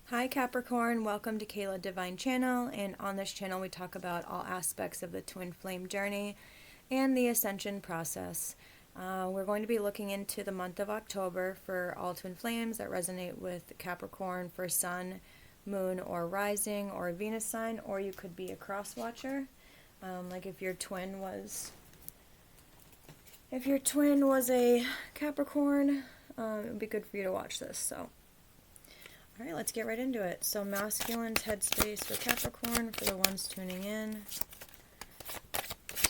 Hi Capricorn, welcome to Kayla Divine Channel, and on this channel we talk about all aspects of the twin flame journey and the ascension process. We're going to be looking into the month of October for all twin flames that resonate with Capricorn for Sun, Moon, or Rising, or a Venus sign, or you could be a cross watcher. Like if your twin was a Capricorn, it would be good for you to watch this. So. Alright, let's get right into it. So masculine's headspace for Capricorn, for the ones tuning in.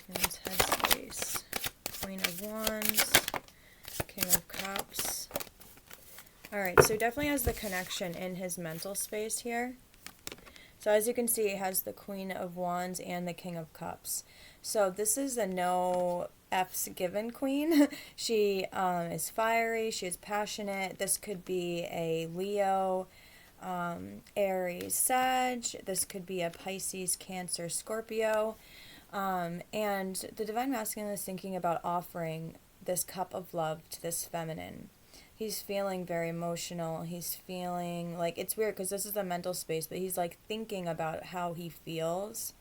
Masculine's headspace. Queen of Wands. King of Cups. Alright, so he definitely has the connection in his mental space here. So as you can see, it has the Queen of Wands and the King of Cups. So this is a no F's given queen. She is fiery, she is passionate. This could be a Leo, Aries, Sag. This could be a Pisces, Cancer, Scorpio. And the Divine Masculine is thinking about offering this cup of love to this feminine. He's feeling very emotional. He's feeling like, it's weird because this is a mental space, but he's like thinking about how he feels.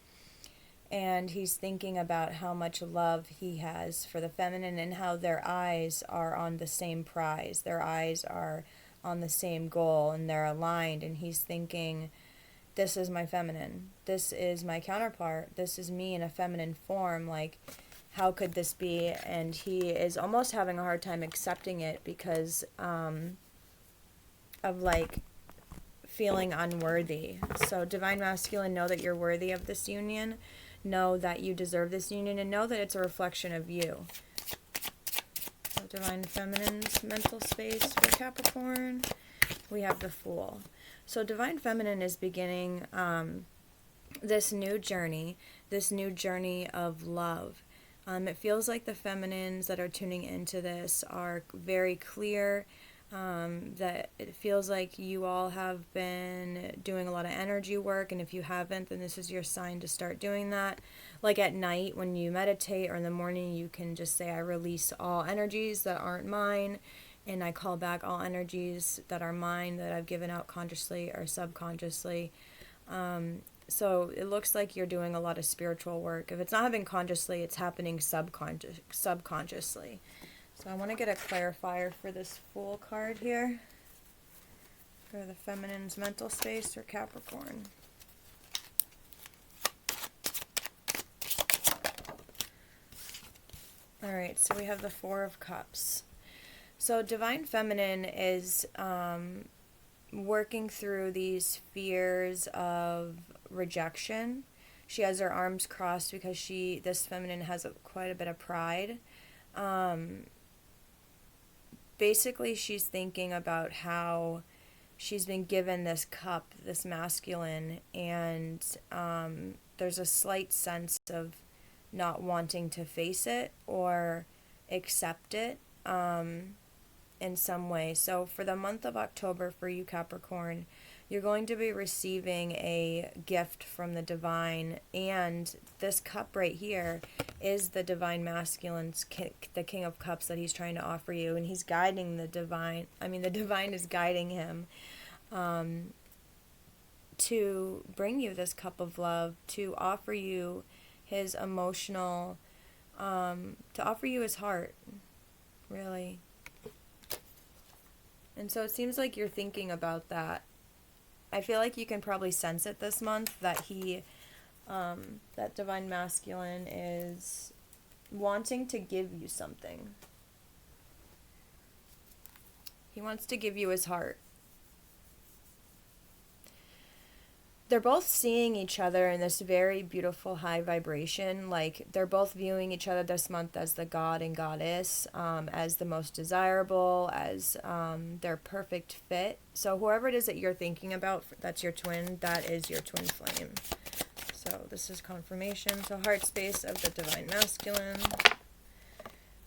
And he's thinking about how much love he has for the feminine and how their eyes are on the same prize. Their eyes are on the same goal and they're aligned. And he's thinking, this is my feminine. This is my counterpart. This is me in a feminine form. Like, how could this be? And he is almost having a hard time accepting it because of like feeling unworthy. So Divine Masculine, know that you're worthy of this union. Know that you deserve this union, and know that it's a reflection of you. So Divine Feminine's mental space for Capricorn. We have the Fool. So Divine Feminine is beginning this new journey of love. It feels like the feminines that are tuning into this are very clear. That it feels like you all have been doing a lot of energy work, and if you haven't, then this is your sign to start doing that. Like at night when you meditate, or in the morning, you can just say, I release all energies that aren't mine, and I call back all energies that are mine, that I've given out consciously or subconsciously. So it looks like you're doing a lot of spiritual work. If it's not happening consciously, it's happening subconsciously. So I want to get a clarifier for this Fool card here, for the feminine's mental space for Capricorn. Alright, so we have the Four of Cups. So Divine Feminine is working through these fears of rejection. She has her arms crossed because this feminine has quite a bit of pride. Basically, she's thinking about how she's been given this cup, this masculine, and there's a slight sense of not wanting to face it or accept it in some way. So for the month of October for you, Capricorn, you're going to be receiving a gift from the divine, and this cup right here is the Divine Masculine's the King of Cups that he's trying to offer you, and he's guiding the divine. The divine is guiding him to bring you this cup of love, to offer you his emotional, to offer you his heart, really. And so it seems like you're thinking about that. I feel like you can probably sense it this month that that Divine Masculine is wanting to give you something. He wants to give you his heart. They're both seeing each other in this very beautiful high vibration. Like, they're both viewing each other this month as the god and goddess, as the most desirable, as their perfect fit. So whoever it is that you're thinking about, that's your twin, that is your twin flame. So this is confirmation. So heart space of the Divine Masculine.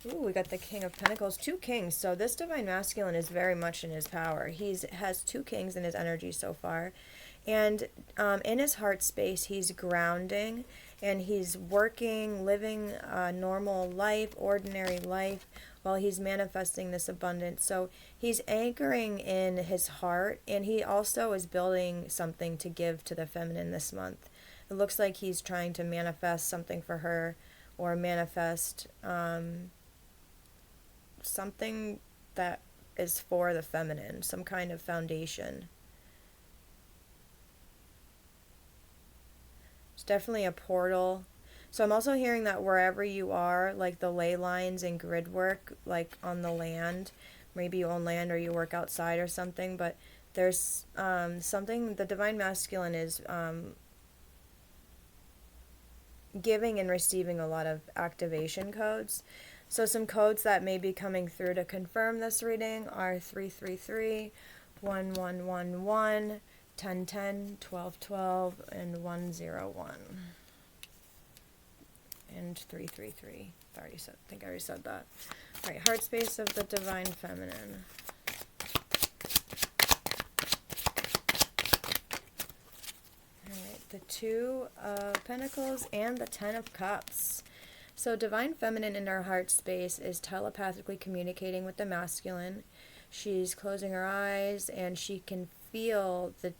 Ooh, we got the King of Pentacles, 2 kings. So this Divine Masculine is very much in his power. He has 2 kings in his energy so far. And in his heart space, he's grounding, and he's working, living a normal life, ordinary life, while he's manifesting this abundance. So he's anchoring in his heart, and he also is building something to give to the feminine this month. It looks like he's trying to manifest something for her, or manifest something that is for the feminine, some kind of foundation. It's definitely a portal. So I'm also hearing that wherever you are, like the ley lines and grid work, like on the land, maybe you own land or you work outside or something, but there's something, the divine masculine is giving and receiving a lot of activation codes. So some codes that may be coming through to confirm this reading are 333, 1111, 1010, 1212, and 101. And 333. I think I already said that. All right, heart space of the divine feminine. All right, the 2 of Pentacles and the 10 of Cups. So divine feminine in her heart space is telepathically communicating with the masculine. She's closing her eyes and she can feel the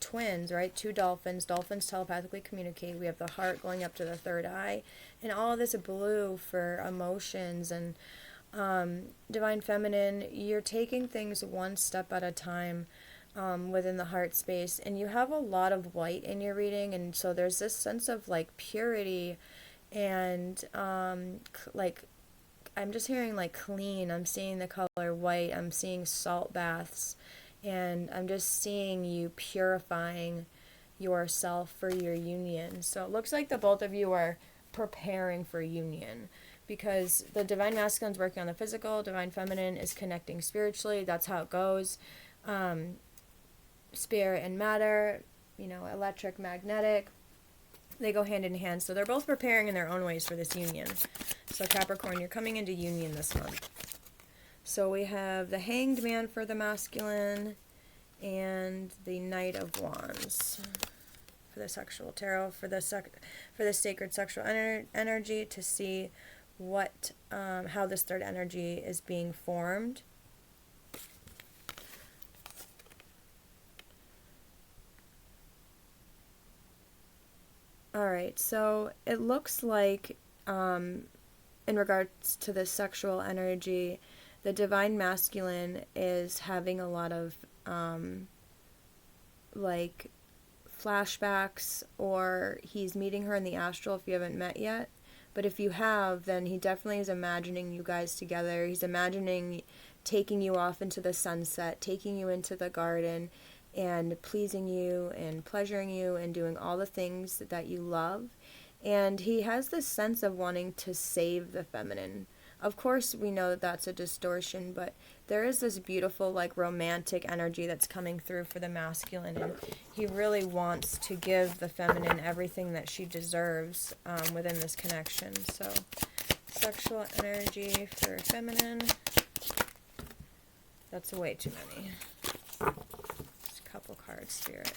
twins, right? 2 dolphins. Dolphins telepathically communicate. We have the heart going up to the third eye, and all this blue for emotions. And divine feminine, you're taking things one step at a time within the heart space, and you have a lot of white in your reading, and so there's this sense of like purity and like, I'm just hearing like clean. I'm seeing the color white. I'm seeing salt baths. And I'm just seeing you purifying yourself for your union. So it looks like the both of you are preparing for union, because the divine masculine is working on the physical, divine feminine is connecting spiritually. That's how it goes. Spirit and matter, electric, magnetic, they go hand in hand. So they're both preparing in their own ways for this union. So Capricorn, you're coming into union this month. So we have the Hanged Man for the masculine and the Knight of Wands for the sexual tarot, for the sacred sexual energy, to see what how this third energy is being formed. All right, so it looks like in regards to the sexual energy, the divine masculine is having a lot of like flashbacks, or he's meeting her in the astral if you haven't met yet. But if you have, then he definitely is imagining you guys together. He's imagining taking you off into the sunset, taking you into the garden, and pleasing you and pleasuring you and doing all the things that you love. And he has this sense of wanting to save the feminine. Of course, we know that that's a distortion, but there is this beautiful, like, romantic energy that's coming through for the masculine, and he really wants to give the feminine everything that she deserves within this connection. So, sexual energy for feminine. That's way too many. Just a couple cards, Spirit.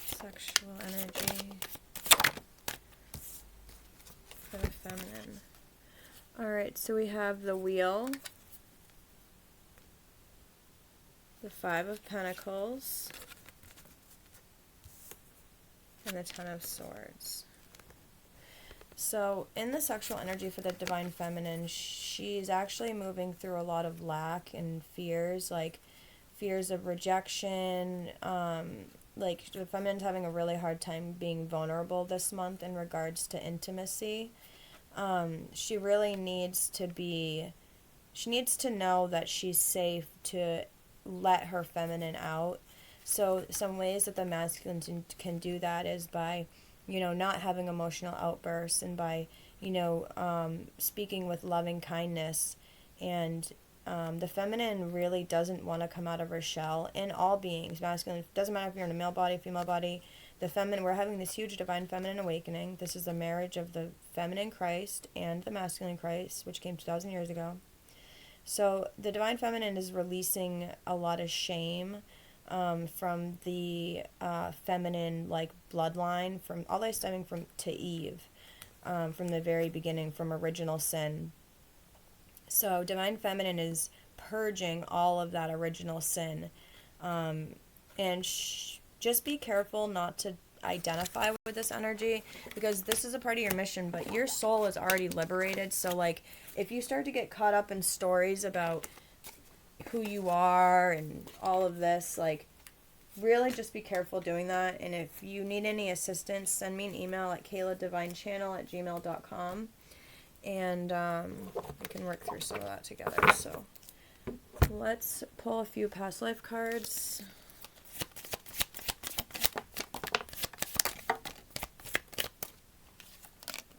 Sexual energy for the feminine. Alright, so we have the Wheel, the 5 of Pentacles, and the 10 of Swords. So in the sexual energy for the divine feminine, she's actually moving through a lot of lack and fears, like fears of rejection. Like the feminine's having a really hard time being vulnerable this month in regards to intimacy. She really needs to know that she's safe to let her feminine out. So some ways that the masculine can do that is by, not having emotional outbursts, and by, speaking with loving kindness. And the feminine really doesn't want to come out of her shell in all beings. Masculine, it doesn't matter if you're in a male body, female body. The feminine, we're having this huge divine feminine awakening. This is the marriage of the feminine Christ and the masculine Christ, which came 2,000 years ago. So the divine feminine is releasing a lot of shame from the feminine, like, bloodline, from all that stemming from to Eve, from the very beginning, from original sin. So Divine Feminine is purging all of that original sin. And just be careful not to identify with this energy, because this is a part of your mission, but your soul is already liberated. So like, if you start to get caught up in stories about who you are and all of this, like, really just be careful doing that. And if you need any assistance, send me an email at KaylaDivineChannel@gmail.com, and we can work through some of that together. So let's pull a few past life cards.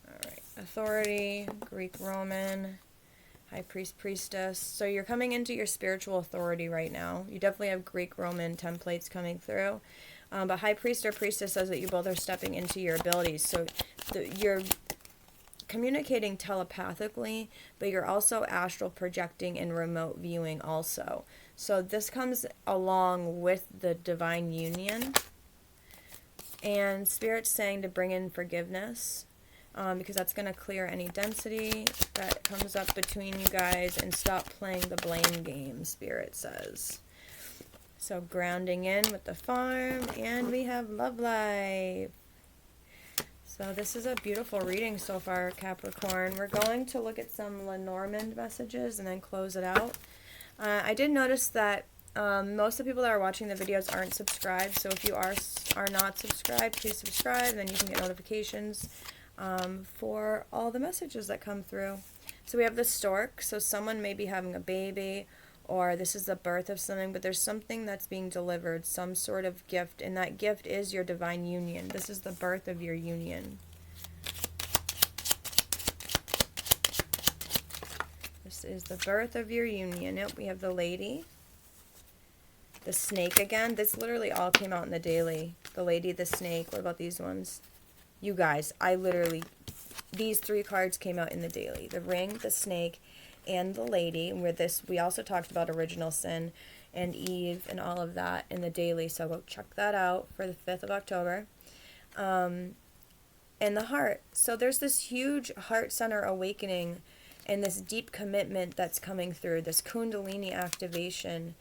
Alright, Authority, Greek Roman, High Priest, Priestess. So you're coming into your spiritual authority right now. You definitely have Greek Roman templates coming through. But High Priest or Priestess says that you both are stepping into your abilities. So you're communicating telepathically, but you're also astral projecting and remote viewing also. So this comes along with the divine union. And Spirit's saying to bring in forgiveness, because that's going to clear any density that comes up between you guys, and stop playing the blame game, Spirit says. So grounding in with the farm, and we have love life. So this is a beautiful reading so far, Capricorn. We're going to look at some Lenormand messages and then close it out. I did notice that most of the people that are watching the videos aren't subscribed, so if you are not subscribed, please subscribe, and then you can get notifications for all the messages that come through. So we have the stork, so someone may be having a baby, or this is the birth of something, but there's something that's being delivered, some sort of gift, and that gift is your divine union. This is the birth of your union. This is the birth of your union. Yep, we have the lady. The snake again. This literally all came out in the daily. The lady, the snake. What about these ones? You guys, these three cards came out in the daily. The ring, the snake, and the lady. We also talked about original sin and Eve and all of that in the daily, so go check that out for the 5th of October. And the heart. So there's this huge heart center awakening and this deep commitment that's coming through, this kundalini activation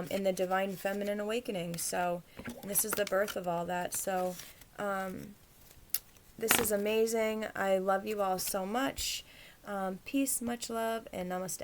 in the divine feminine awakening. So this is the birth of all that. So this is amazing. I love you all so much. Peace, much love, and namaste.